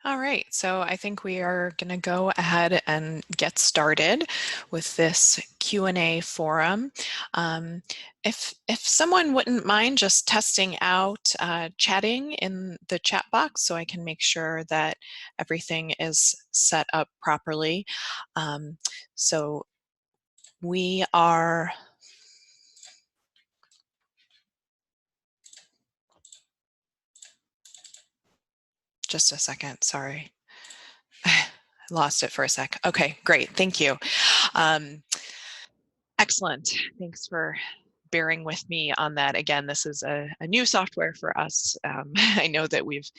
All right, so I think we are going to go ahead and get started with this Q&A forum. If someone wouldn't mind just testing out chatting in the chat box so I can make sure that everything is set up properly. So we are... Just a second, sorry. I lost it for a sec. Okay, great, thank you. Excellent, thanks for bearing with me on that. Again, this is a new software for us. I know that we've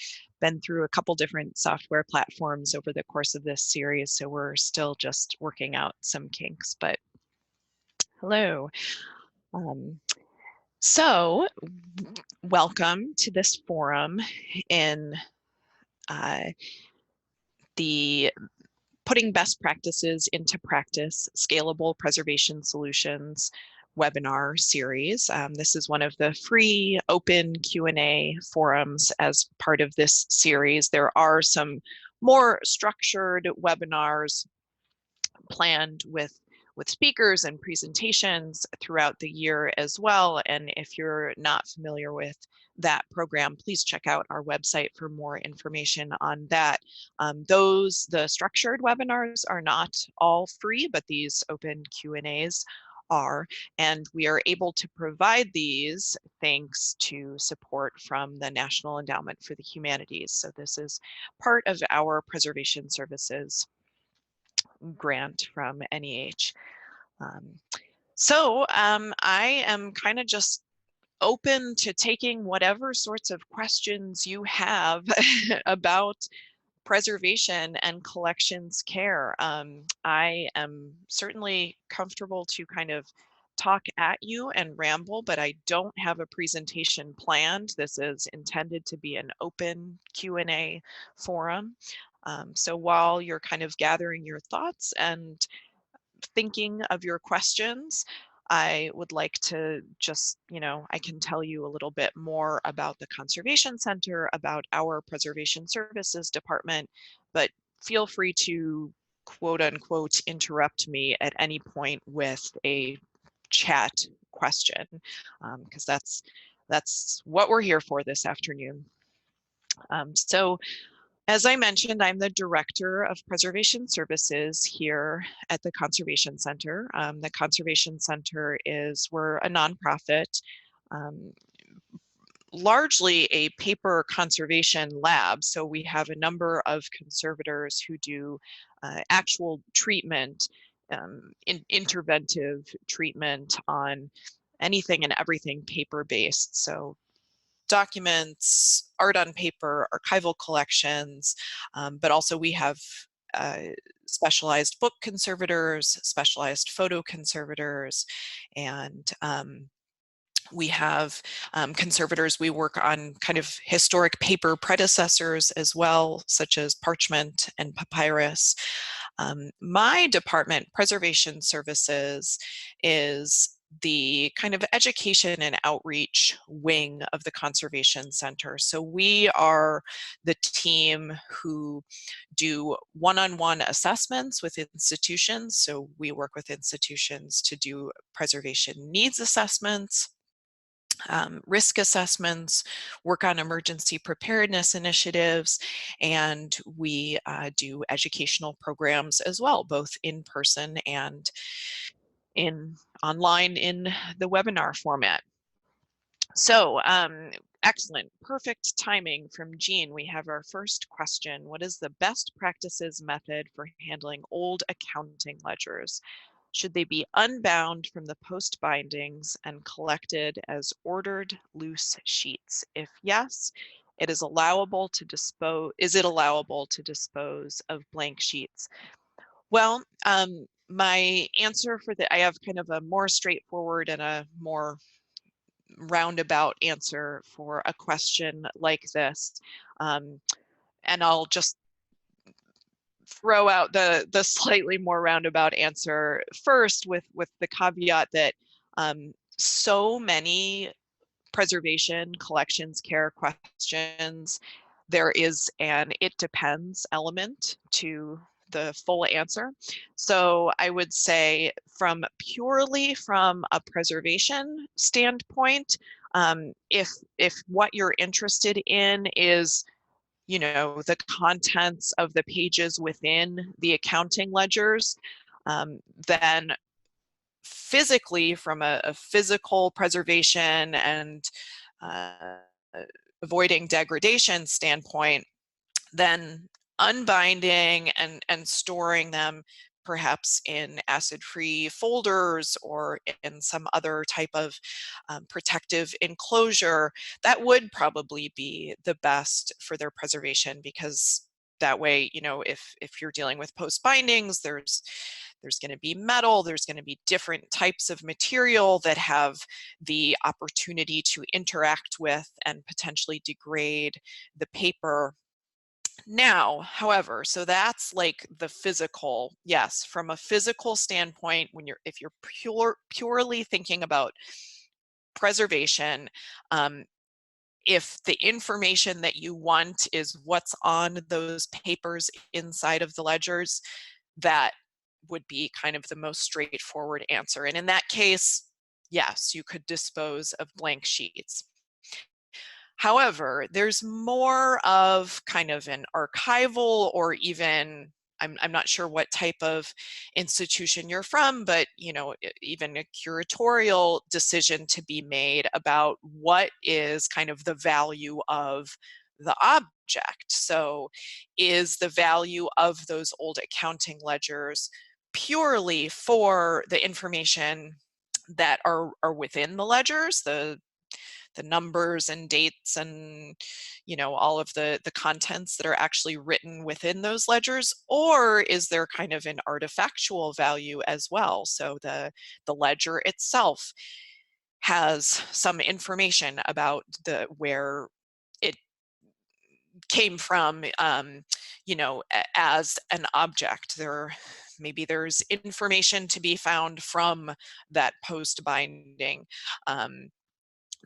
been through a couple different software platforms over the course of this series, so we're still just working out some kinks, but hello. So welcome to this forum in the Putting Best Practices into Practice, Scalable Preservation Solutions webinar series. This is one of the free open Q&A forums as part of this series. There are some more structured webinars planned with speakers and presentations throughout the year as well. And if you're not familiar with that program, please check out our website for more information on that. The structured webinars are not all free, but these open Q&As are, and we are able to provide these thanks to support from the National Endowment for the Humanities. So this is part of our preservation services grant from NEH. I am kind of just open to taking whatever sorts of questions you have about preservation and collections care. I am certainly comfortable to kind of talk at you and ramble, but I don't have a presentation planned. This is intended to be an open Q&A forum. So while you're kind of gathering your thoughts and thinking of your questions, I would like to just, I can tell you a little bit more about the Conservation Center, about our Preservation Services Department, but feel free to quote unquote interrupt me at any point with a chat question, because that's what we're here for this afternoon. As I mentioned, I'm the Director of Preservation Services here at the Conservation Center. The Conservation Center we're a nonprofit, largely a paper conservation lab. So we have a number of conservators who do actual treatment, interventive treatment on anything and everything paper-based. So documents, art on paper, archival collections, but also we have specialized book conservators, specialized photo conservators, and we have conservators. We work on kind of historic paper predecessors as well, such as parchment and papyrus. My department, Preservation Services, is the kind of education and outreach wing of the Conservation Center. So we are the team who do one-on-one assessments with institutions. So we work with institutions to do preservation needs assessments, risk assessments, work on emergency preparedness initiatives, and we do educational programs as well, both in person and online in the webinar format. So excellent, perfect timing from Jean. We have our first question. What is the best practices method for handling old accounting ledgers? Should they be unbound from the post bindings and collected as ordered loose sheets? If yes, it is allowable to dispose. Is it allowable to dispose of blank sheets? Well, my answer for I have kind of a more straightforward and a more roundabout answer for a question like this. And I'll just throw out the slightly more roundabout answer first with the caveat that so many preservation, collections, care questions there is an it depends element to the full answer. So I would say purely from a preservation standpoint, if what you're interested in is, you know, the contents of the pages within the accounting ledgers, then physically, from a physical preservation and avoiding degradation standpoint, then unbinding and storing them perhaps in acid-free folders or in some other type of protective enclosure, that would probably be the best for their preservation, because that way, you know, if you're dealing with post bindings, there's going to be metal, there's going to be different types of material that have the opportunity to interact with and potentially degrade the paper. Now, however, so that's like the physical. Yes, from a physical standpoint, if you're purely thinking about preservation, if the information that you want is what's on those papers inside of the ledgers, that would be kind of the most straightforward answer. And in that case, yes, you could dispose of blank sheets. However, there's more of kind of an archival, or even, I'm not sure what type of institution you're from, but, you know, even a curatorial decision to be made about what is kind of the value of the object. So is the value of those old accounting ledgers purely for the information that are within the ledgers, the numbers and dates and, you know, all of the contents that are actually written within those ledgers? Or is there kind of an artifactual value as well? So the ledger itself has some information about where it came from, you know, as an object. Maybe there's information to be found from that post binding.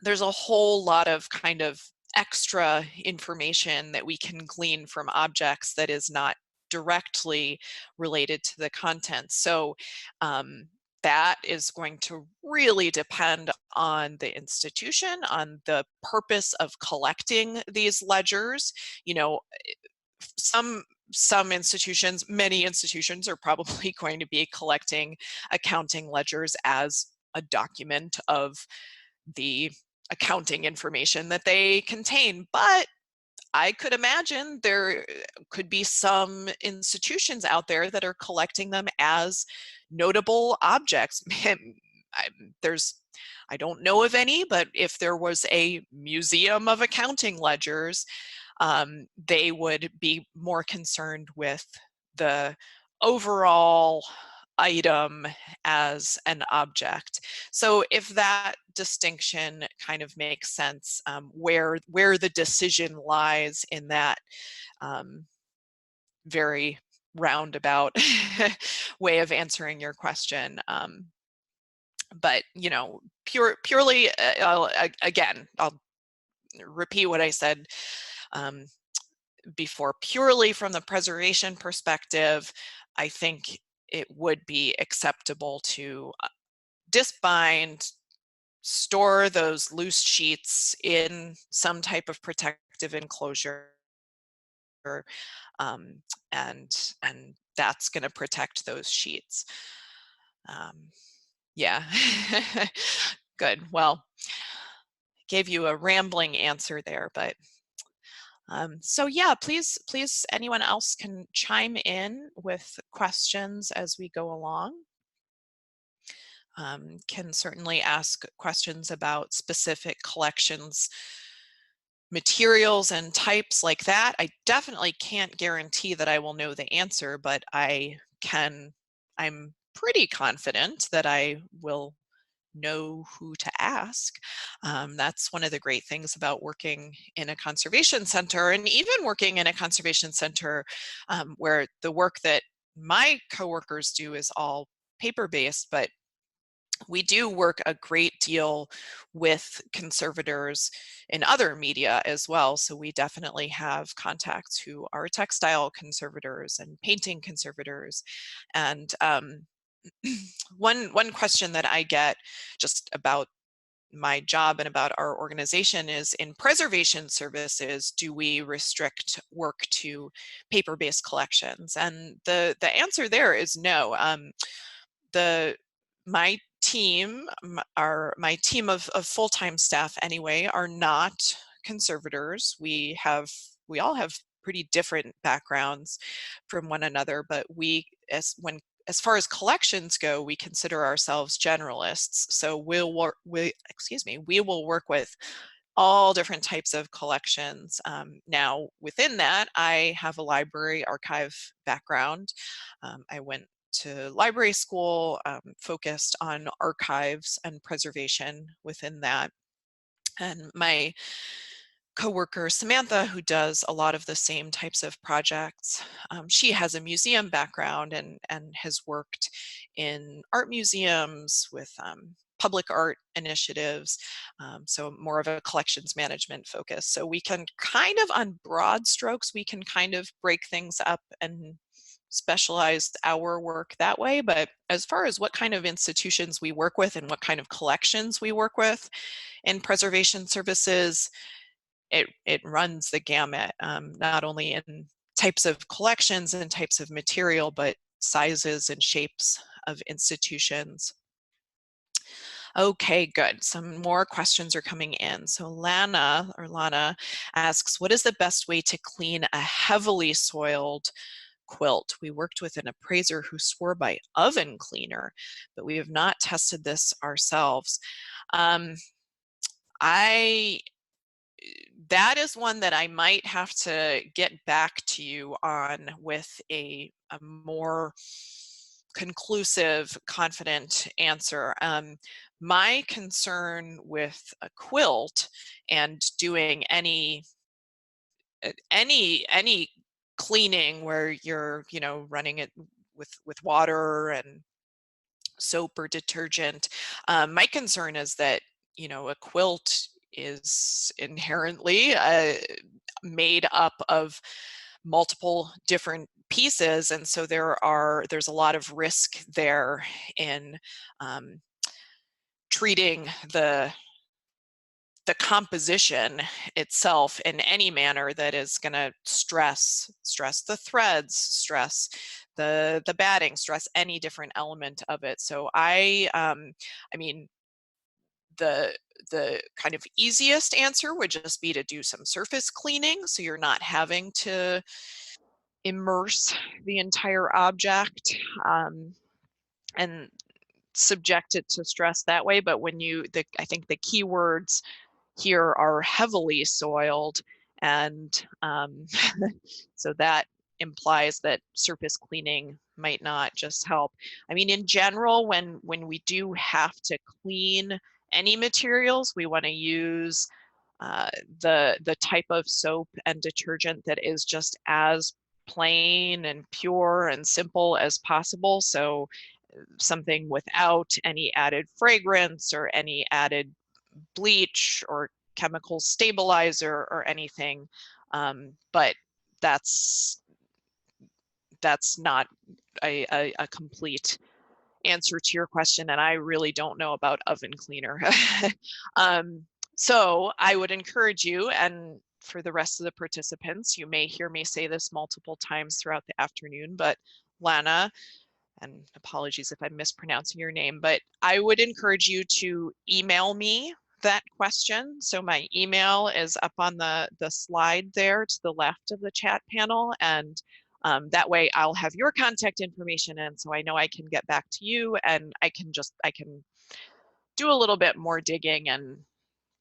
There's a whole lot of kind of extra information that we can glean from objects that is not directly related to the content. So that is going to really depend on the institution, on the purpose of collecting these ledgers. You know, some institutions, many institutions, are probably going to be collecting accounting ledgers as a document of the accounting information that they contain. But I could imagine there could be some institutions out there that are collecting them as notable objects. I don't know of any, but if there was a museum of accounting ledgers, they would be more concerned with the overall item as an object. So if that distinction kind of makes sense, where the decision lies in that very roundabout way of answering your question. But, you know, purely, again, I'll repeat what I said before. Purely from the preservation perspective, I think it would be acceptable to disbind, store those loose sheets in some type of protective enclosure, and that's going to protect those sheets. Yeah. Good. Well, gave you a rambling answer there, but so yeah, please, anyone else can chime in with questions as we go along. Can certainly ask questions about specific collections, materials and types like that. I definitely can't guarantee that I will know the answer, but I'm pretty confident that I will know who to ask. That's one of the great things about working in a conservation center, and even working in a conservation center where the work that my coworkers do is all paper-based, but We do work a great deal with conservators in other media as well. So we definitely have contacts who are textile conservators and painting conservators. And one question that I get just about my job and about our organization is, in preservation services, do we restrict work to paper-based collections? And the answer there is no. My team, my team of full-time staff anyway, are not conservators. We all have pretty different backgrounds from one another, but as far as collections go, we consider ourselves generalists. So we will work with all different types of collections. Now, within that, I have a library archive background. I went to library school, focused on archives and preservation within that. And my coworker Samantha, who does a lot of the same types of projects, she has a museum background and has worked in art museums with public art initiatives, so more of a collections management focus. So we can kind of, on broad strokes, we can kind of break things up and specialize our work that way. But as far as what kind of institutions we work with and what kind of collections we work with in preservation services, it runs the gamut, not only in types of collections and types of material, but sizes and shapes of institutions. Okay, good. Some more questions are coming in. So Lana asks, what is the best way to clean a heavily soiled quilt? We worked with an appraiser who swore by oven cleaner, but we have not tested this ourselves. That is one that I might have to get back to you on with a more conclusive, confident answer. My concern with a quilt and doing any cleaning where you're, running it with water and soap or detergent, my concern is that, a quilt is inherently made up of multiple different pieces, and so there's a lot of risk there in treating the composition itself in any manner that is going to stress the threads, stress the batting, stress any different element of it. So I mean, the kind of easiest answer would just be to do some surface cleaning, so you're not having to immerse the entire object and subject it to stress that way. But when I think the key words here are heavily soiled, and so that implies that surface cleaning might not just help. I mean, in general, when we do have to clean any materials, we want to use the type of soap and detergent that is just as plain and pure and simple as possible. So something without any added fragrance or any added bleach or chemical stabilizer or anything. But that's not a complete answer to your question, and I really don't know about oven cleaner. So I would encourage you, and for the rest of the participants, you may hear me say this multiple times throughout the afternoon, but Lana, and apologies if I'm mispronouncing your name, but I would encourage you to email me that question. So my email is up on the slide there to the left of the chat panel, and that way I'll have your contact information, and so I know I can get back to you, and I can do a little bit more digging and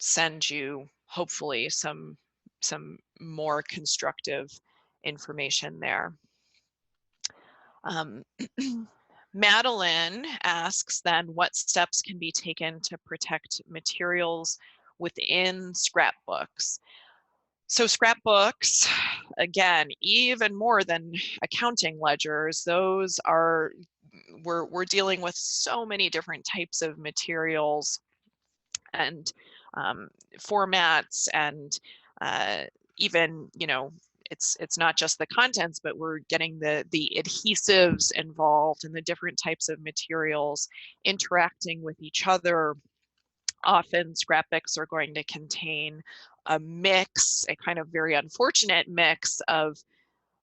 send you hopefully some more constructive information there. Madeline asks then, what steps can be taken to protect materials within scrapbooks? So scrapbooks, again, even more than accounting ledgers, those are we're dealing with so many different types of materials and formats, and even, you know, it's not just the contents, but we're getting the adhesives involved and the different types of materials interacting with each other. Often scrapbooks are going to contain a mix, a kind of very unfortunate mix of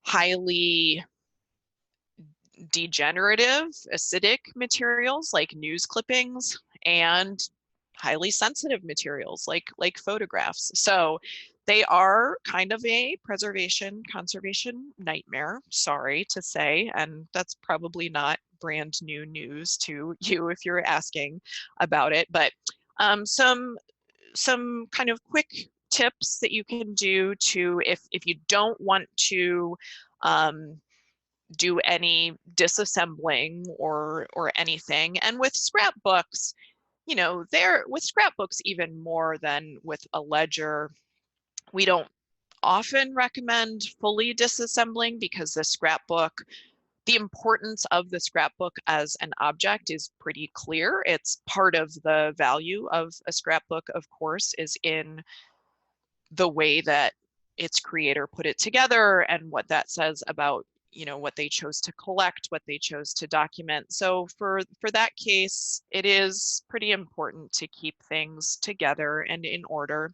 highly degenerative acidic materials like news clippings and highly sensitive materials like photographs. So they are kind of a conservation nightmare, sorry to say, and that's probably not brand new news to you if you're asking about it. But some kind of quick tips that you can do to, if you don't want to do any disassembling or anything. And with scrapbooks, you know, with scrapbooks even more than with a ledger, we don't often recommend fully disassembling, because the importance of the scrapbook as an object is pretty clear. It's part of the value of a scrapbook, of course, is in the way that its creator put it together and what that says about, you know, what they chose to collect, what they chose to document. So for that case, it is pretty important to keep things together and in order.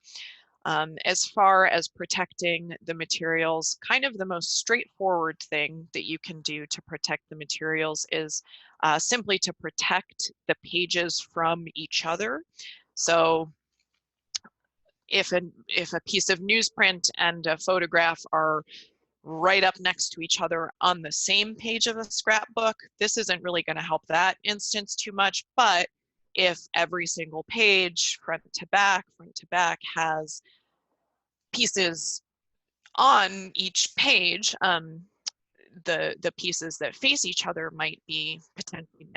As far as protecting the materials, kind of the most straightforward thing that you can do to protect the materials is simply to protect the pages from each other. So if a piece of newsprint and a photograph are right up next to each other on the same page of a scrapbook, this isn't really going to help that instance too much. But if every single page, front to back, has pieces on each page, the pieces that face each other might be potentially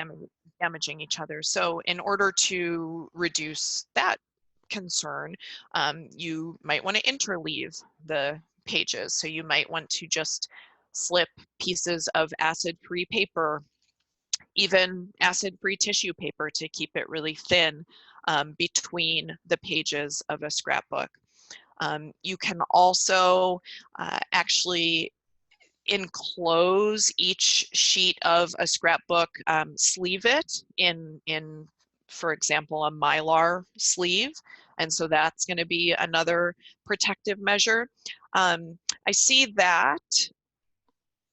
damaging each other. So in order to reduce that concern, you might want to interleave the pages. So you might want to just slip pieces of acid-free paper, even acid-free tissue paper, to keep it really thin, between the pages of a scrapbook. You can also actually enclose each sheet of a scrapbook, sleeve it in, for example, a Mylar sleeve. And so that's going to be another protective measure. I see that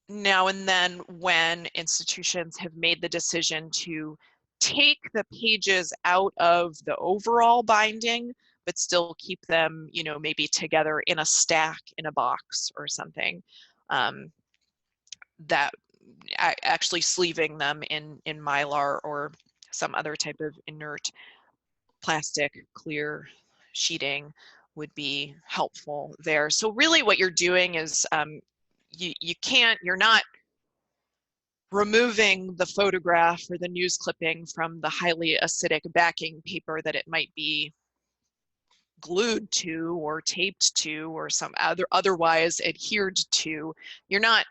now and then when institutions have made the decision to take the pages out of the overall binding, but still keep them, you know, maybe together in a stack in a box or something. That actually sleeving them in Mylar or some other type of inert plastic clear sheeting would be helpful there. So really what you're doing is you're not removing the photograph or the news clipping from the highly acidic backing paper that it might be glued to or taped to or some otherwise adhered to. You're not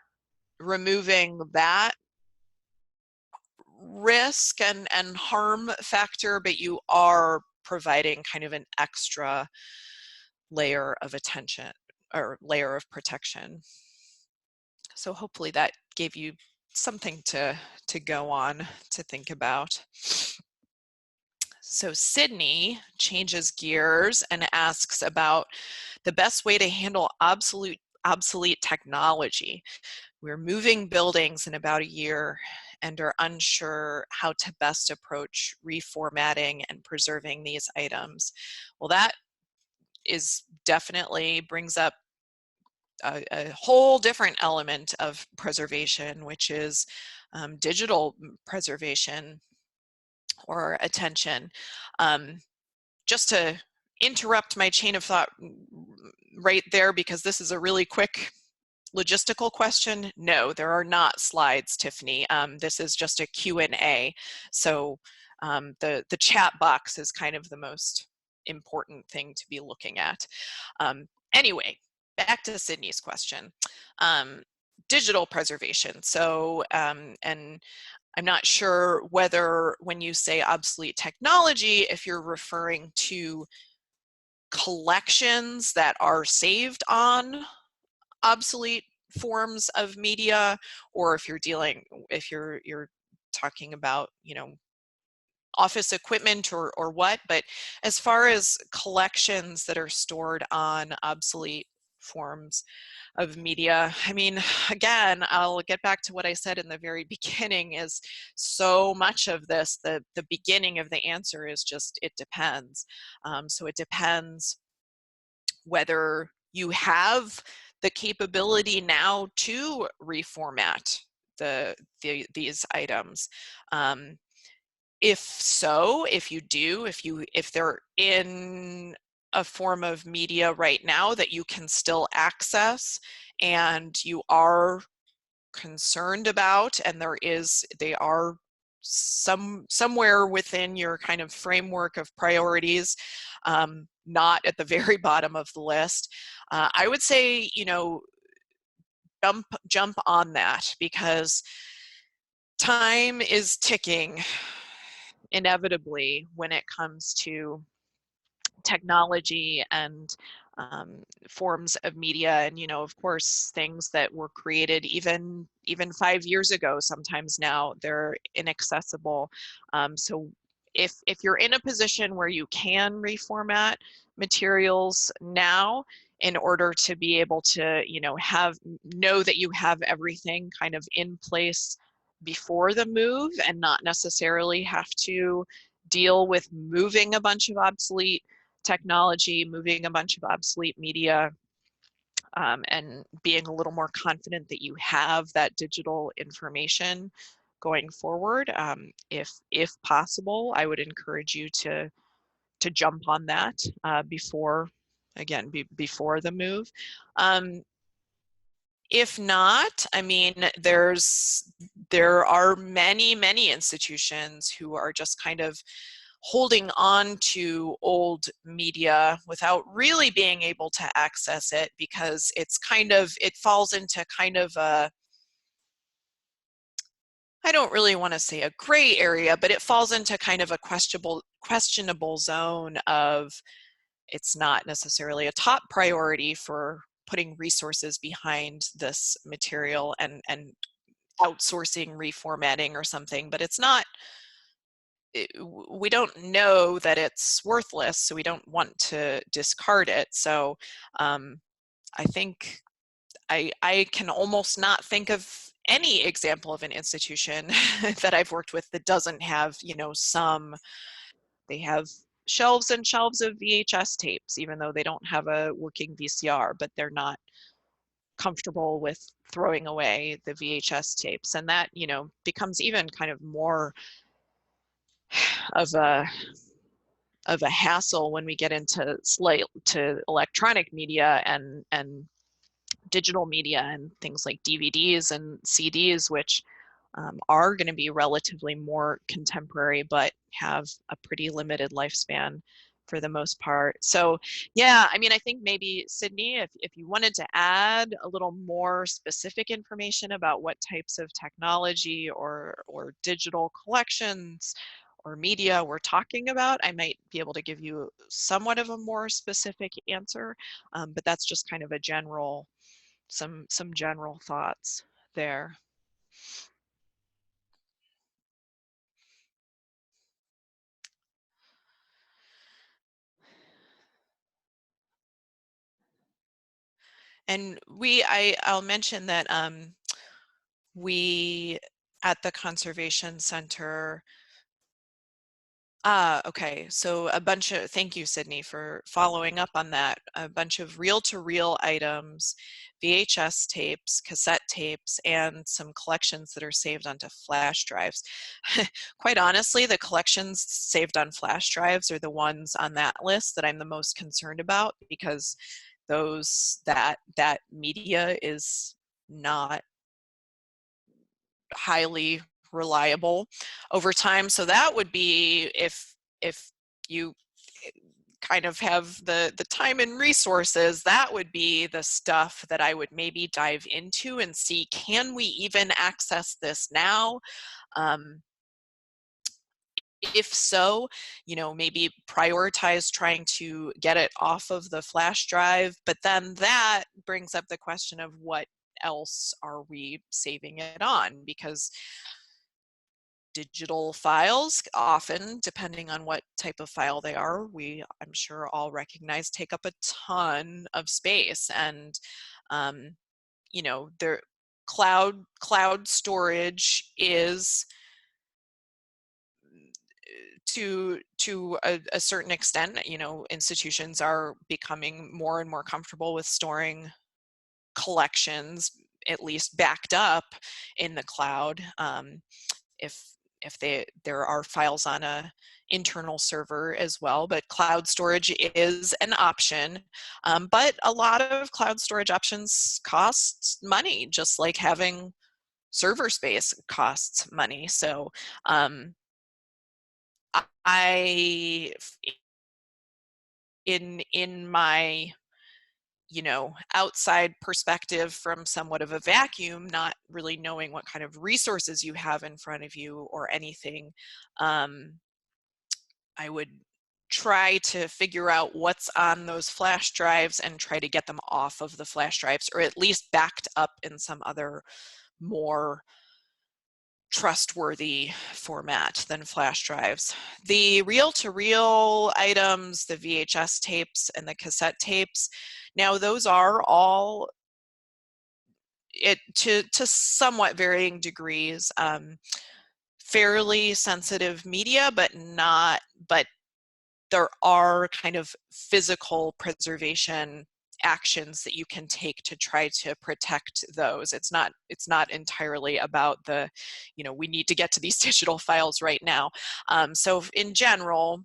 removing that risk and harm factor, but you are providing kind of an extra layer of attention or layer of protection. So hopefully that gave you something to go on, to think about. So Sydney changes gears and asks about the best way to handle obsolete technology. We're moving buildings in about a year and are unsure how to best approach reformatting and preserving these items. Well, that is definitely brings up a whole different element of preservation, which is digital preservation or attention. Just to interrupt my chain of thought right there, because this is a really quick logistical question. No, there are not slides, Tiffany. This is just a Q&A. So the chat box is kind of the most important thing to be looking at. Anyway, back to Sydney's question. digital preservation. So, and I'm not sure whether when you say obsolete technology, if you're referring to collections that are saved on obsolete forms of media, or if you're talking about, you know, office equipment or what. But as far as collections that are stored on obsolete forms of media, I mean, again, I'll get back to what I said in the very beginning, is so much of this, the beginning of the answer is just, it depends. So it depends whether you have the capability now to reformat these items. If so, if you do, if they're in a form of media right now that you can still access and you are concerned about, and they are somewhere within your kind of framework of priorities, not at the very bottom of the list, I would say, you know, jump on that, because time is ticking inevitably when it comes to technology and forms of media. And, you know, of course, things that were created even 5 years ago, sometimes now they're inaccessible. So if you're in a position where you can reformat materials now in order to be able to, you know, know that you have everything kind of in place before the move, and not necessarily have to deal with moving a bunch of obsolete technology, moving a bunch of obsolete media, and being a little more confident that you have that digital information going forward. If possible, I would encourage you to jump on that before, again, before the move. If not, I mean, there are many institutions who are just kind of holding on to old media without really being able to access it, because it falls into kind of a, I don't really want to say a gray area, but it falls into kind of a questionable zone of, it's not necessarily a top priority for putting resources behind this material and outsourcing reformatting or something, but it's not, we don't know that it's worthless, so we don't want to discard it. So I think I can almost not think of any example of an institution that I've worked with that doesn't have, you know, they have shelves and shelves of VHS tapes, even though they don't have a working VCR, but they're not comfortable with throwing away the VHS tapes. And that, you know, becomes even kind of more of a hassle when we get into to electronic media and digital media and things like DVDs and CDs, which are going to be relatively more contemporary, but have a pretty limited lifespan for the most part. So yeah, I mean, I think maybe Sydney, if you wanted to add a little more specific information about what types of technology or digital collections or media we're talking about, I might be able to give you somewhat of a more specific answer. But that's just kind of a general, some general thoughts there. And I'll mention that we at the Conservation Center, okay, so thank you, Sydney, for following up on that. A bunch of reel-to-reel items, VHS tapes, cassette tapes, and some collections that are saved onto flash drives. Quite honestly, the collections saved on flash drives are the ones on that list that I'm the most concerned about, because that media is not highly reliable over time. So that would be, if you kind of have the time and resources, that would be the stuff that I would maybe dive into and see, can we even access this now? If so, you know, maybe prioritize trying to get it off of the flash drive, but then that brings up the question of what else are we saving it on? Because digital files often, depending on what type of file they are, I'm sure all recognize, take up a ton of space. And you know, their cloud storage is, to a certain extent, you know, institutions are becoming more and more comfortable with storing collections, at least backed up in the cloud. If there are files on a internal server as well, but cloud storage is an option. But a lot of cloud storage options cost money, just like having server space costs money. So I, in my, you know, outside perspective from somewhat of a vacuum, not really knowing what kind of resources you have in front of you or anything, I would try to figure out what's on those flash drives and try to get them off of the flash drives, or at least backed up in some other more trustworthy format than flash drives. The reel-to-reel items, the VHS tapes and the cassette tapes, now those are all, to somewhat varying degrees, fairly sensitive media, but there are kind of physical preservation actions that you can take to try to protect those. It's not entirely about the, you know, we need to get to these digital files right now. So in general,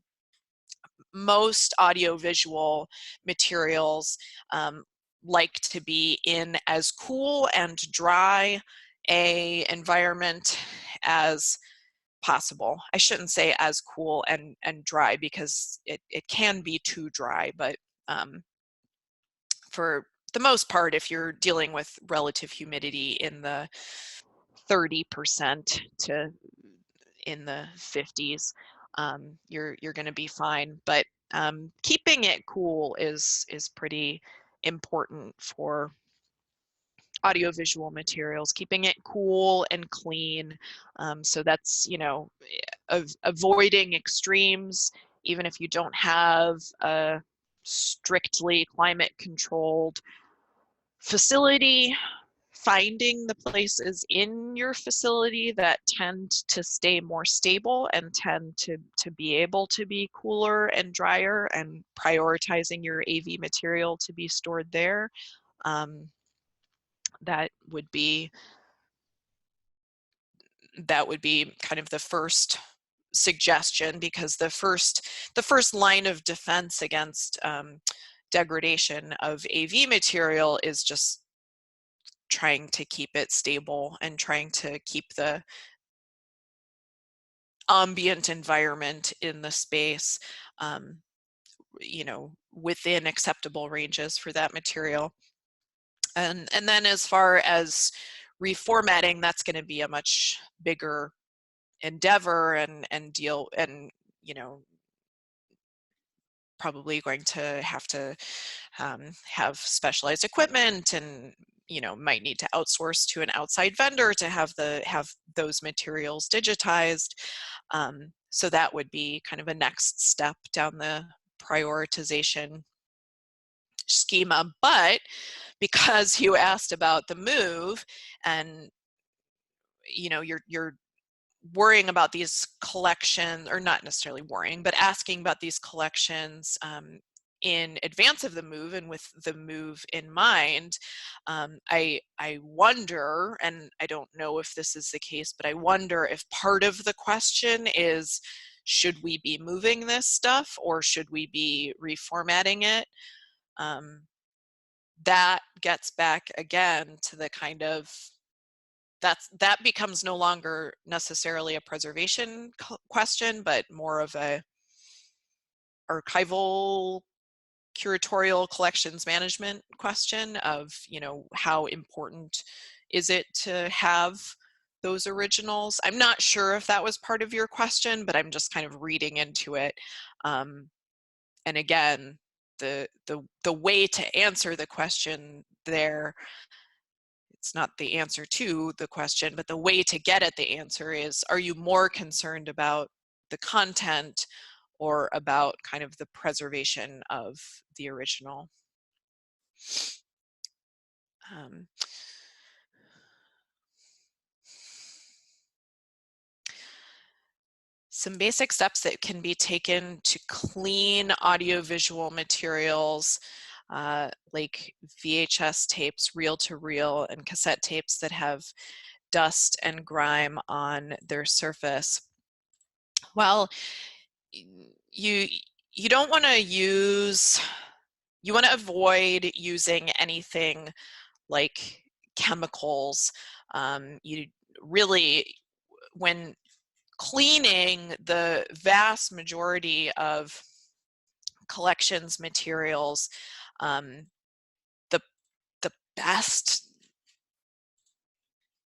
most audiovisual materials like to be in as cool and dry a environment as possible. I shouldn't say as cool and dry, because it can be too dry, but for the most part, if you're dealing with relative humidity in the 30% to in the 50s, you're going to be fine. But keeping it cool is pretty important for audiovisual materials, keeping it cool and clean. So that's, you know, avoiding extremes, even if you don't have a strictly climate controlled facility, finding the places in your facility that tend to stay more stable and tend to be able to be cooler and drier, and prioritizing your AV material to be stored there. That would be kind of the first suggestion, because the first line of defense against degradation of AV material is just trying to keep it stable and trying to keep the ambient environment in the space, you know, within acceptable ranges for that material. And then as far as reformatting, that's going to be a much bigger endeavor and deal, and, you know, probably going to have specialized equipment, and, you know, might need to outsource to an outside vendor to have those materials digitized. So that would be kind of a next step down the prioritization schema. But because you asked about the move, and, you know, you're worrying about these collections, or not necessarily worrying, but asking about these collections in advance of the move and with the move in mind, I wonder, and I don't know if this is the case, but I wonder if part of the question is, should we be moving this stuff or should we be reformatting it? That gets back again to the kind of, that becomes no longer necessarily a preservation question, but more of a archival curatorial collections management question of, you know, how important is it to have those originals? I'm not sure if that was part of your question, but I'm just kind of reading into it. And again, the way to answer the question there, it's not the answer to the question, but the way to get at the answer is, are you more concerned about the content or about kind of the preservation of the original? Some basic steps that can be taken to clean audiovisual materials like VHS tapes, reel-to-reel, and cassette tapes that have dust and grime on their surface. Well, you don't want to use, you want to avoid using anything like chemicals. You really, when cleaning, the vast majority of collections materials, the best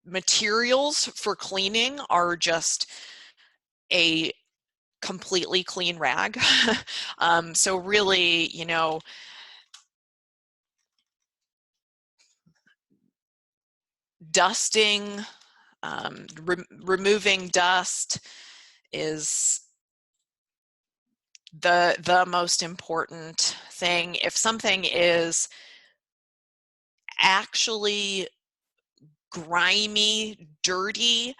materials for cleaning are just a completely clean rag. So really, you know, dusting, removing dust is the most important thing. If something is actually grimy, dirty,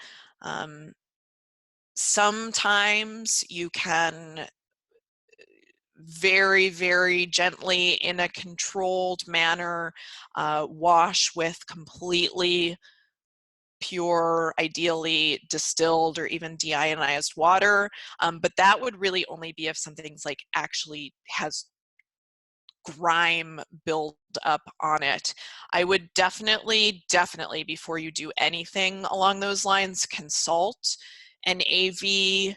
sometimes you can very, very gently, in a controlled manner, wash with completely pure, ideally distilled or even deionized water. But that would really only be if something's like actually has grime build up on it. I would definitely, before you do anything along those lines, consult an AV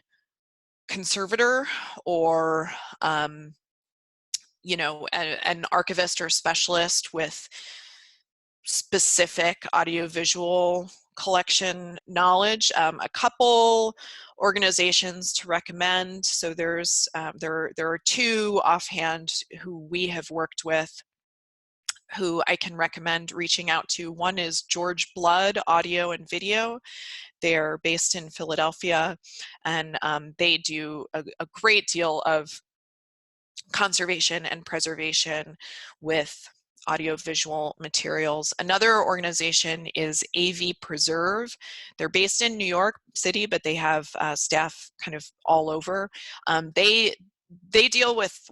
conservator or you know, an archivist or specialist with specific audiovisual collection knowledge. A couple organizations to recommend. So there's there are two offhand who we have worked with, who I can recommend reaching out to. One is George Blood Audio and Video. They're based in Philadelphia, and they do a great deal of conservation and preservation with audiovisual materials. Another organization is AV Preserve. They're based in New York City, but they have staff kind of all over. They deal with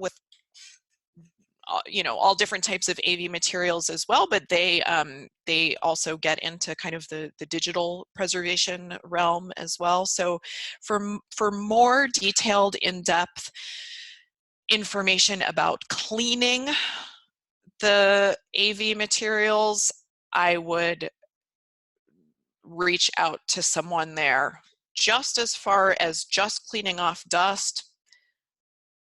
you know, all different types of AV materials as well, but they also get into kind of the digital preservation realm as well. So for more detailed, in-depth information about cleaning the AV materials, I would reach out to someone there. Just as far as just cleaning off dust,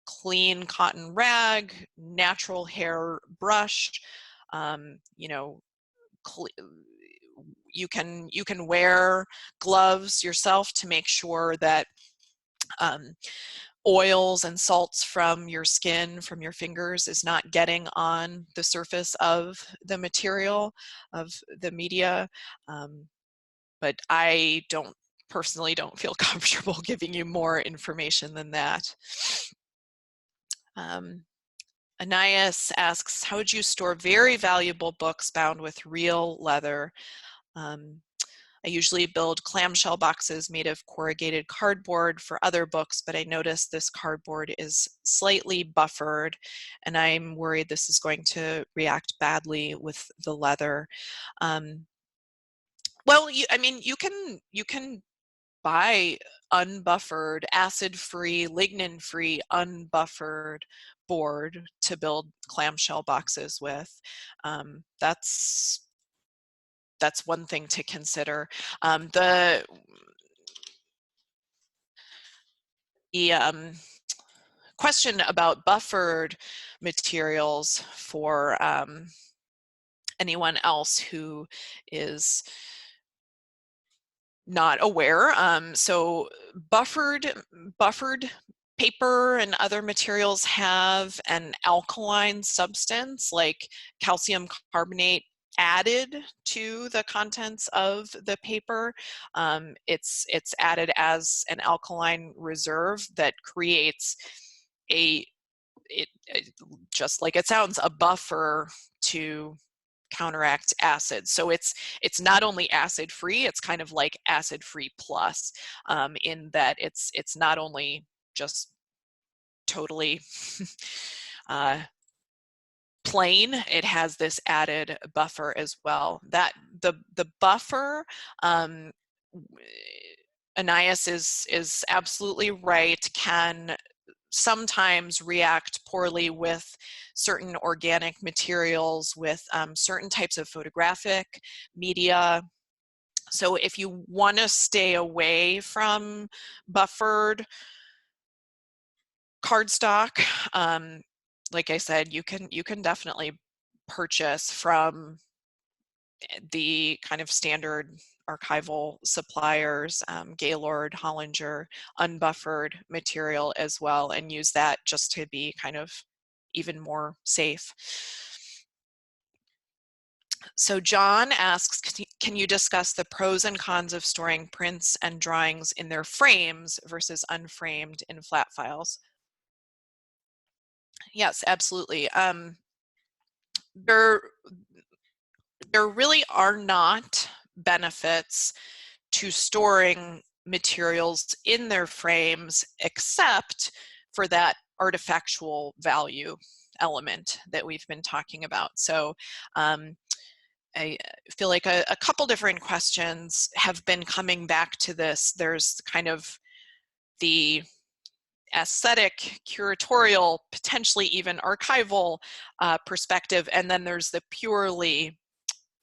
clean cotton rag, natural hair brush, you know, you can wear gloves yourself to make sure that oils and salts from your skin, from your fingers, is not getting on the surface of the material, of the media. But I personally don't feel comfortable giving you more information than that. Anais asks, how would you store very valuable books bound with real leather? I usually build clamshell boxes made of corrugated cardboard for other books, but I noticed this cardboard is slightly buffered, and I'm worried this is going to react badly with the leather. Well, I mean, you can buy unbuffered, acid-free, lignin-free, unbuffered board to build clamshell boxes with. That's one thing to consider. The question about buffered materials for anyone else who is not aware. So buffered paper and other materials have an alkaline substance like calcium carbonate added to the contents of the paper. It's added as an alkaline reserve that creates just like it sounds, a buffer to counteract acid. So it's not only acid free, it's kind of like acid free plus, in that it's not only just totally plain, it has this added buffer as well. That the buffer, Anais is absolutely right, can sometimes react poorly with certain organic materials, with certain types of photographic media. So if you want to stay away from buffered cardstock, like I said, you can definitely purchase from the kind of standard archival suppliers, Gaylord, Hollinger, unbuffered material as well, and use that just to be kind of even more safe. So John asks, can you discuss the pros and cons of storing prints and drawings in their frames versus unframed in flat files? Yes, absolutely. There really are not benefits to storing materials in their frames except for that artifactual value element that we've been talking about. So I feel like a couple different questions have been coming back to this. There's kind of the aesthetic, curatorial, potentially even archival perspective, and then there's the purely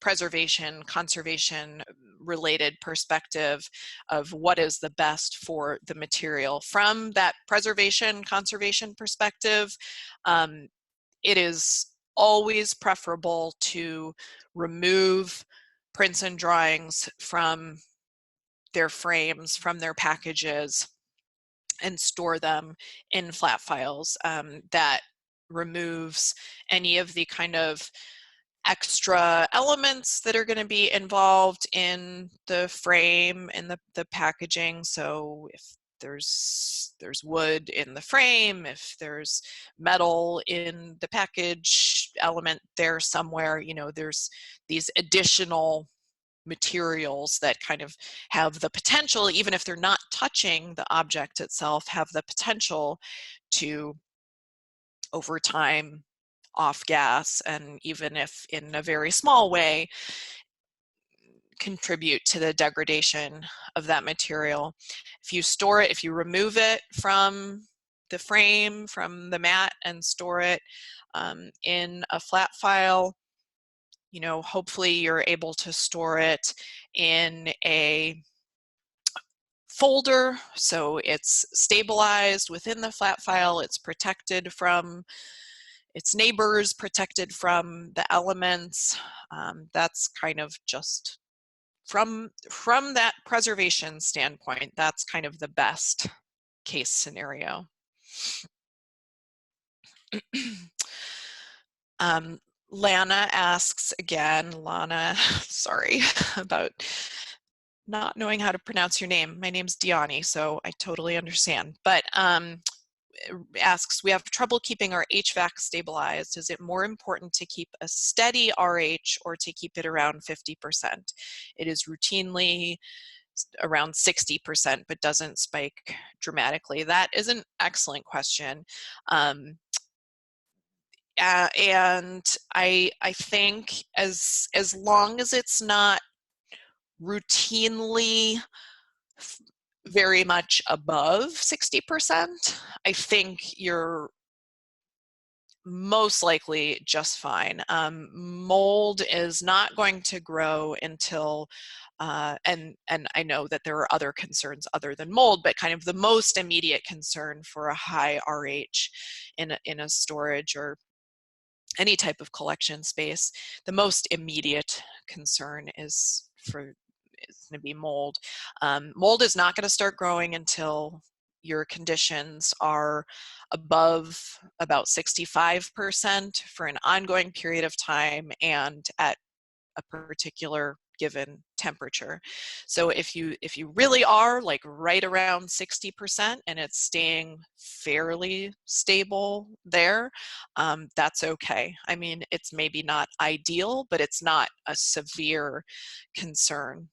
preservation, conservation related perspective of what is the best for the material. From that preservation, conservation perspective, it is always preferable to remove prints and drawings from their frames, from their packages, and store them in flat files. That removes any of the kind of extra elements that are going to be involved in the frame and the packaging. So if there's wood in the frame, if there's metal in the package element there somewhere, you know, there's these additional materials that kind of have the potential, even if they're not touching the object itself, have the potential to, over time, off gas, and even if in a very small way, contribute to the degradation of that material. If you store it, if you remove it from the frame, from the mat, and store it in a flat file, you know, hopefully you're able to store it in a folder, so it's stabilized within the flat file, it's protected from its neighbors, protected from the elements. That's kind of just from that preservation standpoint, that's kind of the best case scenario. Lana asks again, Lana, sorry about not knowing how to pronounce your name. My name's Dyani, so I totally understand. But asks, we have trouble keeping our Hvac stabilized. Is it more important to keep a steady RH or to keep it around 50%? It is routinely around 60%, but doesn't spike dramatically. That is an excellent question. And I think as long as it's not routinely very much above 60%, I think you're most likely just fine. Mold is not going to grow until And I know that there are other concerns other than mold, but kind of the most immediate concern for a high RH in a storage or any type of collection space, the most immediate concern is going to be mold. Mold is not going to start growing until your conditions are above about 65% for an ongoing period of time and at a particular given temperature. So if you really are like right around 60% and it's staying fairly stable there, that's okay. I mean, it's maybe not ideal, but it's not a severe concern.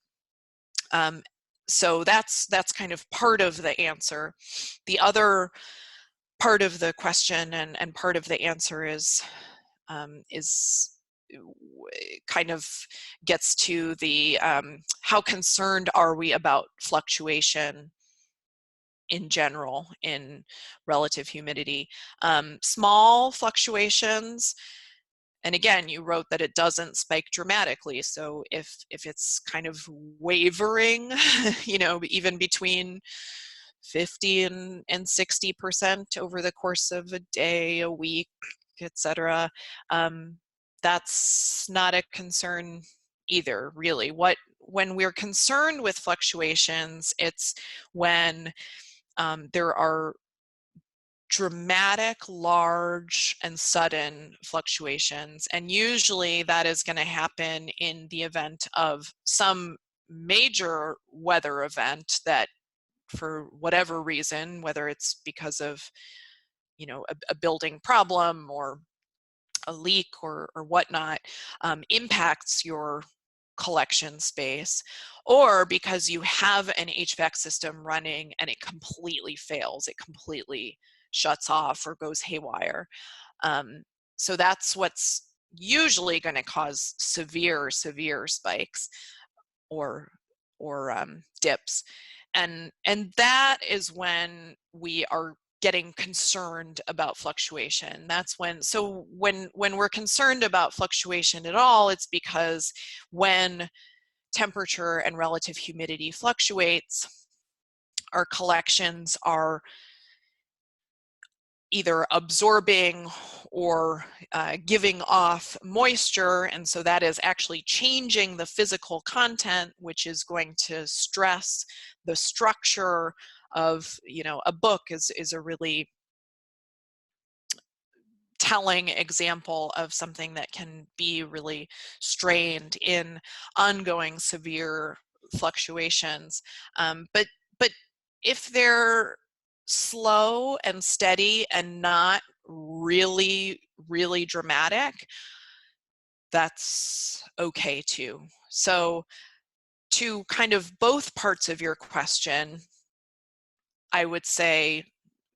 So that's kind of part of the answer. The other part of the question and part of the answer is kind of gets to the how concerned are we about fluctuation in general in relative humidity. Small fluctuations, and again, you wrote that it doesn't spike dramatically. So if it's kind of wavering, you know, even between 50 and 60% over the course of a day, a week, etc., that's not a concern either, really. When we're concerned with fluctuations, it's when there are dramatic, large, and sudden fluctuations. And usually that is going to happen in the event of some major weather event that, for whatever reason, whether it's because of, you know, a building problem or a leak or whatnot, impacts your collection space, or because you have an HVAC system running and it completely fails, it completely shuts off or goes haywire. So that's what's usually going to cause severe spikes or dips, and that is when we are getting concerned about fluctuation. That's when, so when we're concerned about fluctuation at all, it's because when temperature and relative humidity fluctuates, our collections are either absorbing or giving off moisture, and so that is actually changing the physical content, which is going to stress the structure of, you know, a book is a really telling example of something that can be really strained in ongoing severe fluctuations. But if they're slow and steady and not really dramatic, that's okay too. So to kind of both parts of your question, I would say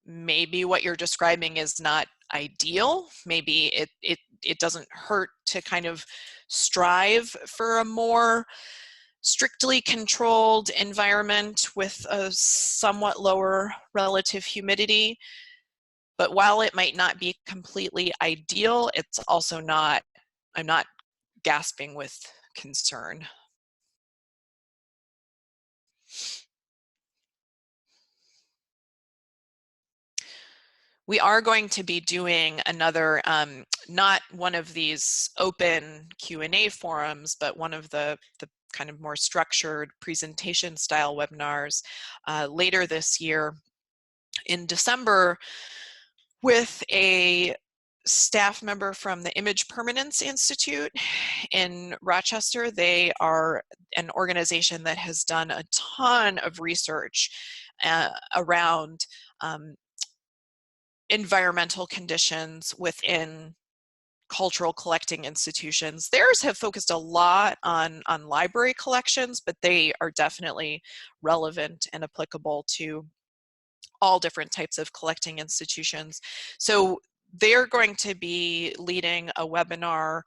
maybe what you're describing is not ideal. Maybe it doesn't hurt to kind of strive for a more strictly controlled environment with a somewhat lower relative humidity. But while it might not be completely ideal, it's also not, I'm not gasping with concern. We are going to be doing another, not one of these open Q&A forums, but one of the kind of more structured presentation style webinars later this year in December with a staff member from the Image Permanence Institute in Rochester. They are an organization that has done a ton of research around environmental conditions within cultural collecting institutions. Theirs have focused a lot on library collections, but they are definitely relevant and applicable to all different types of collecting institutions. So they're going to be leading a webinar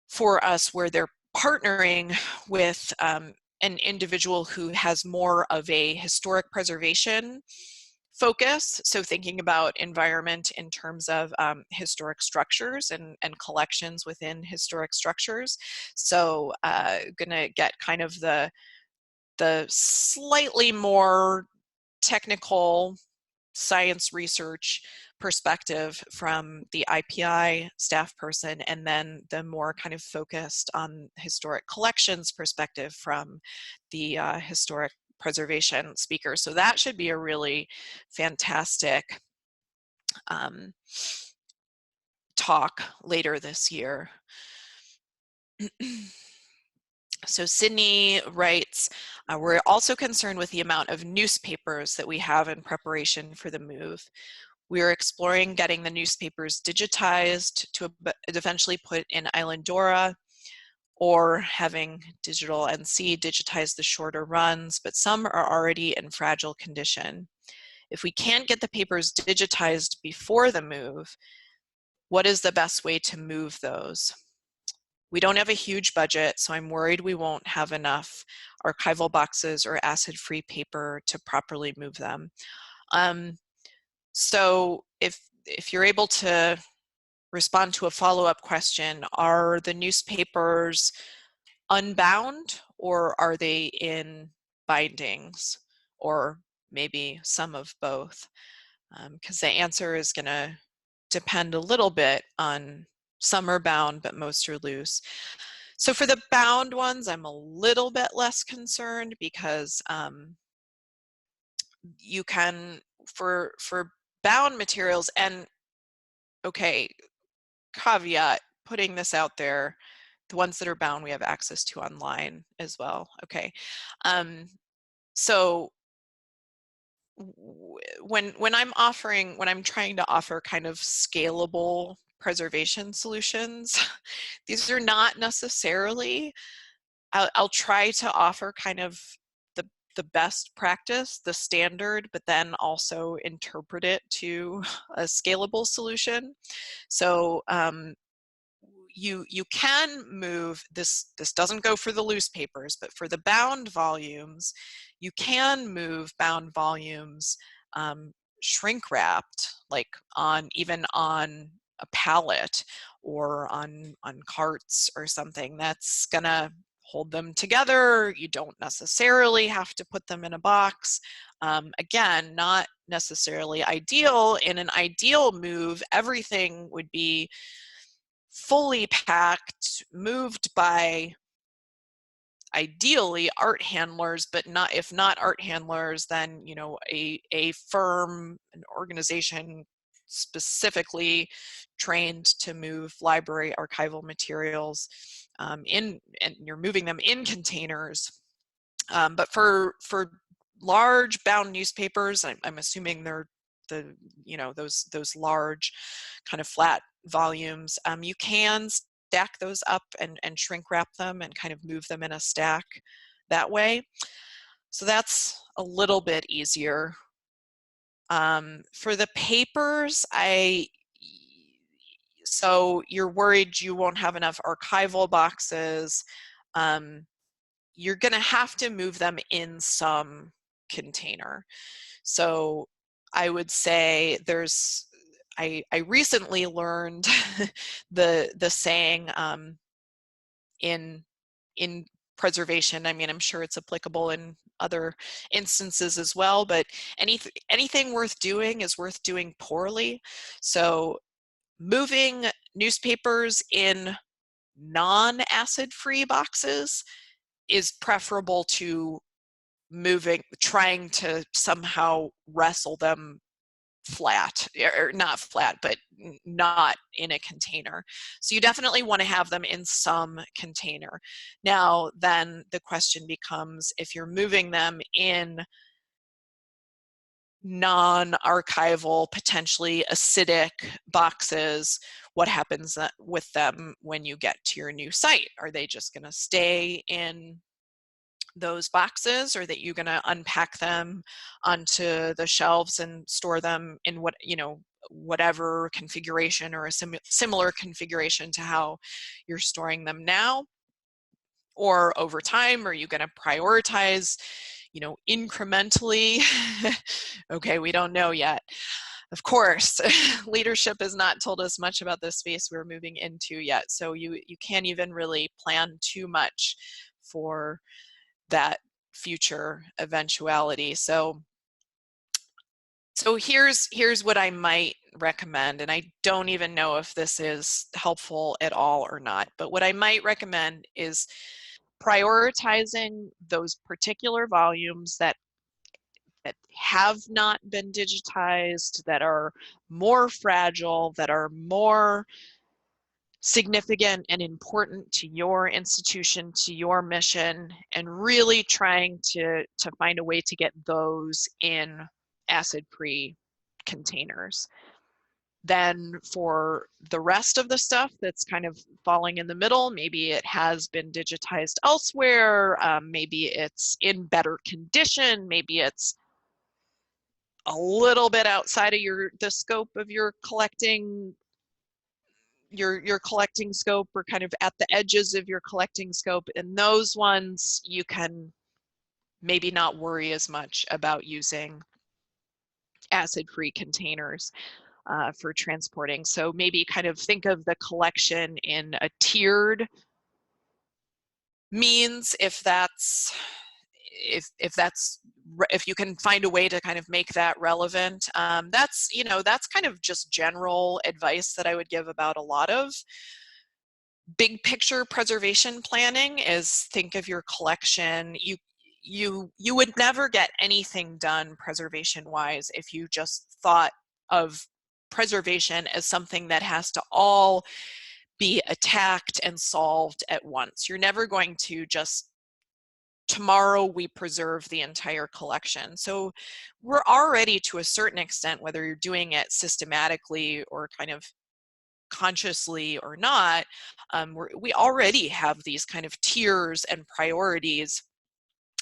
for us where they're partnering with an individual who has more of a historic preservation focus, so thinking about environment in terms of historic structures and collections within historic structures. So gonna get kind of the slightly more technical science research perspective from the IPI staff person, and then the more kind of focused on historic collections perspective from the historic preservation speaker. So that should be a really fantastic talk later this year. So Sydney writes, we're also concerned with the amount of newspapers that we have in preparation for the move. We are exploring getting the newspapers digitized to eventually put in Islandora, or having Digital NC digitize the shorter runs, but some are already in fragile condition. If we can't get the papers digitized before the move, what is the best way to move those? We don't have a huge budget, so I'm worried we won't have enough archival boxes or acid-free paper to properly move them. So if you're able to respond to a follow-up question, are the newspapers unbound or are they in bindings, or maybe some of both? Because the answer is going to depend a little bit on some are bound, but most are loose. So for the bound ones, I'm a little bit less concerned because you can, for bound materials, and okay, caveat, putting this out there, the ones that are bound we have access to online as well. Okay, so when I'm trying to offer kind of scalable preservation solutions, these are not necessarily, I'll try to offer kind of the best practice, the standard, but then also interpret it to a scalable solution. So you can move this. This doesn't go for the loose papers, but for the bound volumes, you can move bound volumes shrink wrapped, like even on a pallet or on carts or something. That's gonna hold them together. You don't necessarily have to put them in a box. Again, not necessarily ideal. In an ideal move, everything would be fully packed, moved by ideally art handlers, but not, if not art handlers, then a firm, an organization specifically trained to move library archival materials and you're moving them in containers. But for large bound newspapers, I'm assuming they're those large kind of flat volumes, you can stack those up and shrink wrap them and kind of move them in a stack that way. So that's a little bit easier. For the papers, so you're worried you won't have enough archival boxes. You're going to have to move them in some container. So I would say I recently learned the saying in preservation. I mean, I'm sure it's applicable in other instances as well, but anything worth doing is worth doing poorly. So moving newspapers in non-acid-free boxes is preferable to trying to somehow wrestle them flat, or not flat, but not in a container. So you definitely want to have them in some container. Now, then the question becomes, if you're moving them in non-archival, potentially acidic boxes, what happens with them when you get to your new site? Are they just going to stay in those boxes, or that you're going to unpack them onto the shelves and store them in whatever configuration, or a similar configuration to how you're storing them now? Or over time, are you going to prioritize you know, incrementally, okay, we don't know yet. Of course, leadership has not told us much about the space we're moving into yet, so you can't even really plan too much for that future eventuality. So here's what I might recommend, and I don't even know if this is helpful at all or not, but what I might recommend is prioritizing those particular volumes that have not been digitized, that are more fragile, that are more significant and important to your institution, to your mission, and really trying to find a way to get those in acid-free containers. Then for the rest of the stuff that's kind of falling in the middle, maybe it has been digitized elsewhere, maybe it's in better condition, maybe it's a little bit outside of the scope of your collecting scope, or kind of at the edges of your collecting scope. And those ones you can maybe not worry as much about using acid-free containers for transporting. So maybe kind of think of the collection in a tiered means, if you can find a way to kind of make that relevant. That's, you know, that's kind of just general advice that I would give about a lot of big picture preservation planning. Is think of your collection. You would never get anything done preservation wise if you just thought of preservation as something that has to all be attacked and solved at once. You're never going to just, tomorrow we preserve the entire collection. So we're already, to a certain extent, whether you're doing it systematically or kind of consciously or not, we already have these kind of tiers and priorities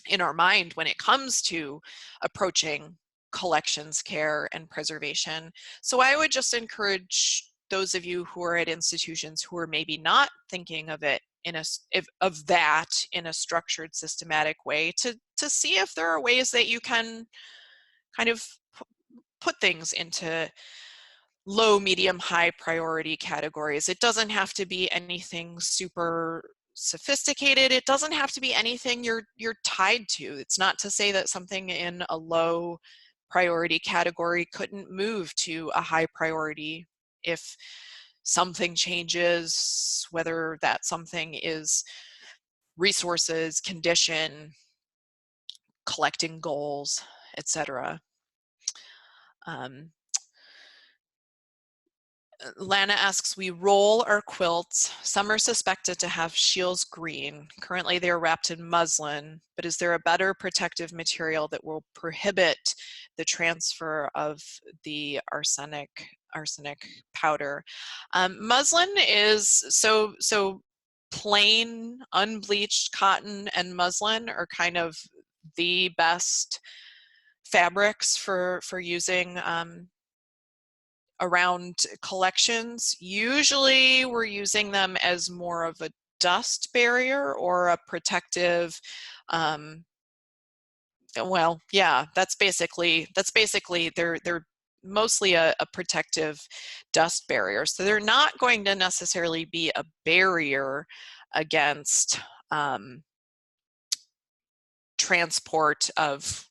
in our mind when it comes to approaching collections care and preservation. So I would just encourage those of you who are at institutions who are maybe not thinking of it in a structured, systematic way, to see if there are ways that you can kind of put things into low, medium, high priority categories. It doesn't have to be anything super sophisticated. It doesn't have to be anything you're tied to. It's not to say that something in a low priority category couldn't move to a high priority if something changes, whether that something is resources, condition, collecting goals, etc. Lana asks, we roll our quilts. Some are suspected to have Scheele's green. Currently they are wrapped in muslin, but is there a better protective material that will prohibit the transfer of the arsenic powder? Muslin is, so plain unbleached cotton and muslin are kind of the best fabrics for using around collections. Usually we're using them as more of a dust barrier or a protective, well, yeah, that's basically they're mostly a protective dust barrier. So they're not going to necessarily be a barrier against transport of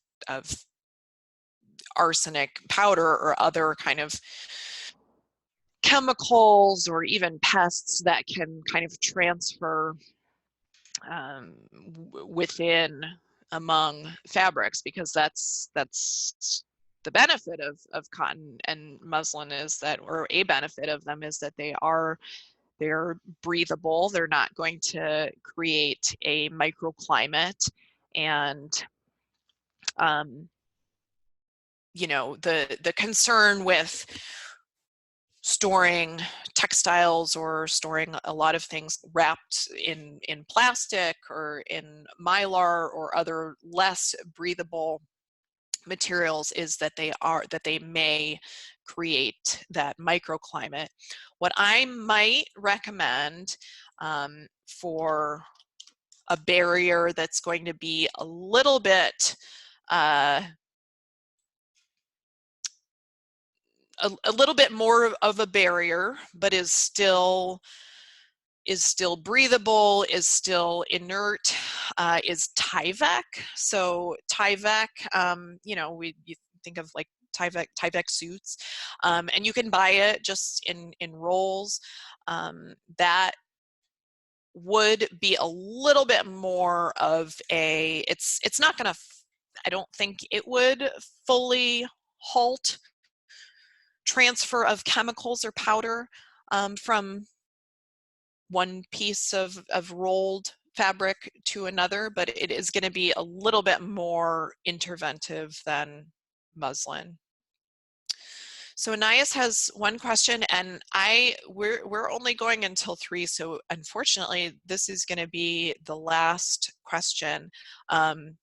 arsenic powder or other kind of chemicals or even pests that can kind of transfer within among fabrics, because that's the benefit of cotton and muslin, is that, or a benefit of them is that they're breathable. They're not going to create a microclimate, and you know, the concern with storing textiles or storing a lot of things wrapped in plastic or in mylar or other less breathable materials is that they may create that microclimate. What I might recommend for a barrier that's going to be a little bit a little bit more of a barrier, but is still breathable, is still inert, is Tyvek. So Tyvek, you know, you think of like Tyvek suits, and you can buy it just in rolls. That would be a little bit more of a, it's not gonna, I don't think it would fully halt transfer of chemicals or powder from one piece of rolled fabric to another, but it is going to be a little bit more interventive than muslin. So Anais has one question, and we're only going until 3, so unfortunately this is going to be the last question. I'll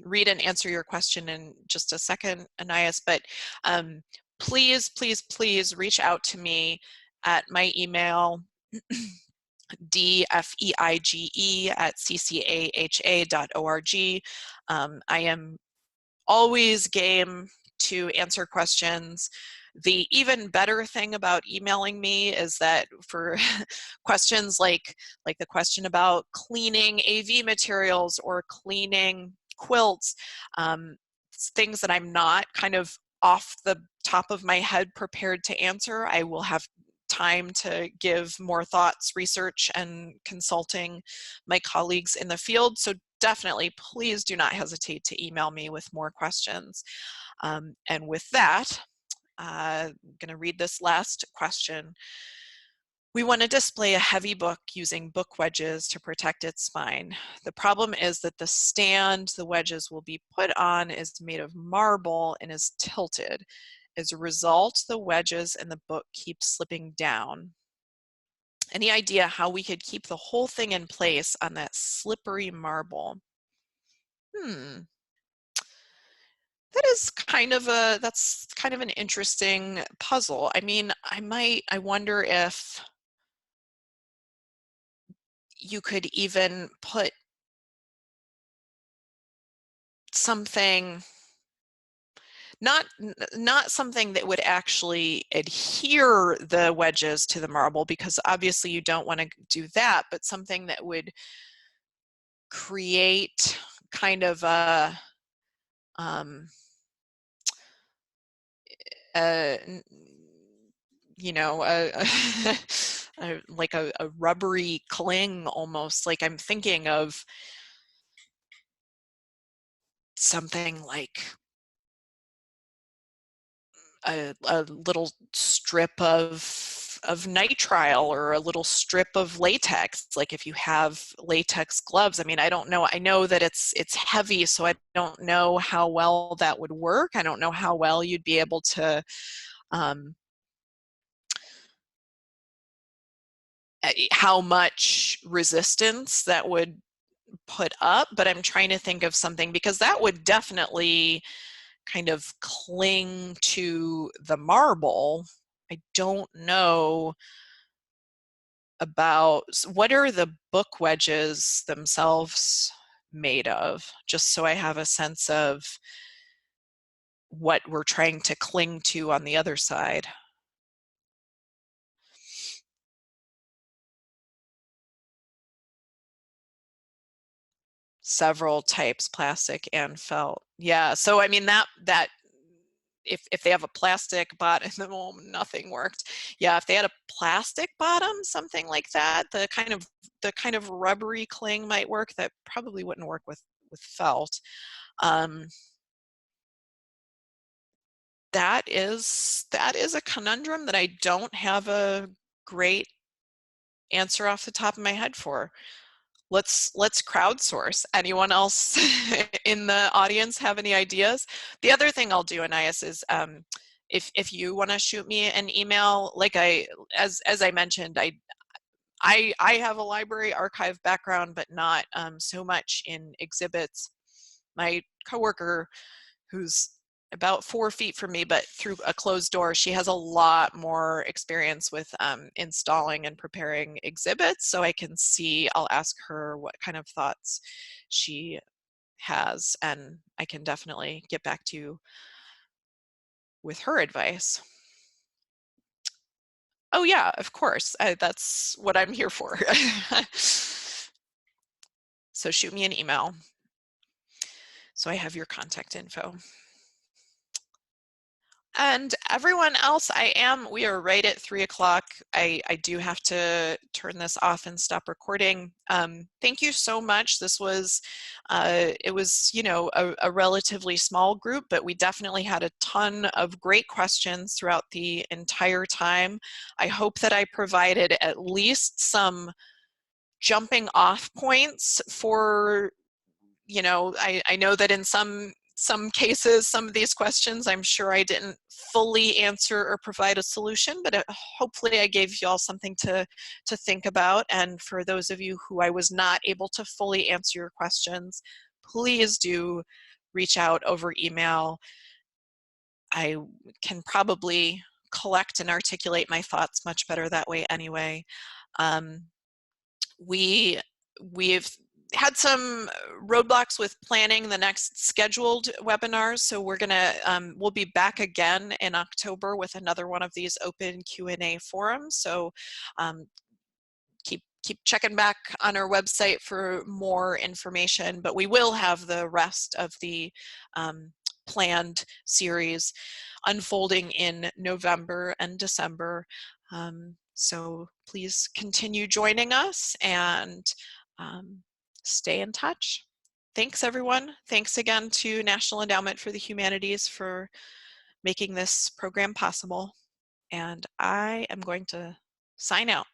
read and answer your question in just a second, Anais, but please, please, please reach out to me at my email, dfeige@ccaha.org. I am always game to answer questions. The even better thing about emailing me is that for questions like the question about cleaning AV materials or cleaning quilts, things that I'm not kind of off the top of my head prepared to answer, I will have time to give more thoughts, research, and consulting my colleagues in the field. So definitely, please do not hesitate to email me with more questions. And with that, I'm going to read this last question. We want to display a heavy book using book wedges to protect its spine. The problem is that the stand the wedges will be put on is made of marble and is tilted. As a result, the wedges in the book keep slipping down. Any idea how we could keep the whole thing in place on that slippery marble? That's kind of an interesting puzzle. I mean, I wonder if you could even put something, not something that would actually adhere the wedges to the marble, because obviously you don't want to do that, but something that would create kind of a you know, like a rubbery cling almost. Like I'm thinking of something like a little strip of nitrile or a little strip of latex. Like if you have latex gloves, I mean, I don't know. I know that it's heavy, so I don't know how well that would work. I don't know how well you'd be able to how much resistance that would put up, but I'm trying to think of something, because that would definitely kind of cling to the marble. I don't know about, what are the book wedges themselves made of, just so I have a sense of what we're trying to cling to on the other side. Several types, plastic and felt. Yeah, so I mean that if they have a plastic bottom, well, nothing worked. Yeah, if they had a plastic bottom, something like that, the kind of rubbery cling might work. That probably wouldn't work with felt. That is a conundrum that I don't have a great answer off the top of my head for. Let's crowdsource. Anyone else in the audience have any ideas? The other thing I'll do, Anais, is if you want to shoot me an email, like as I mentioned, I have a library archive background, but not so much in exhibits. My coworker, who's about 4 feet from me, but through a closed door. She has a lot more experience with installing and preparing exhibits, so I can see, I'll ask her what kind of thoughts she has, and I can definitely get back to you with her advice. Oh yeah, of course, that's what I'm here for. So shoot me an email so I have your contact info. And everyone else, we are right at 3 o'clock. I do have to turn this off and stop recording. Thank you so much. This was, it was, you know, a relatively small group, but we definitely had a ton of great questions throughout the entire time. I hope that I provided at least some jumping off points for, you know, I know that in some cases, some of these questions, I'm sure I didn't fully answer or provide a solution, but hopefully I gave you all something to think about. And for those of you who I was not able to fully answer your questions, please do reach out over email. I can probably collect and articulate my thoughts much better that way anyway. We've had some roadblocks with planning the next scheduled webinars, so we'll be back again in October with another one of these open Q&A forums. So keep checking back on our website for more information, but we will have the rest of the planned series unfolding in November and December. So please continue joining us and stay in touch. Thanks, everyone. Thanks again to National Endowment for the Humanities for making this program possible. And I am going to sign out.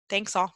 Thanks all.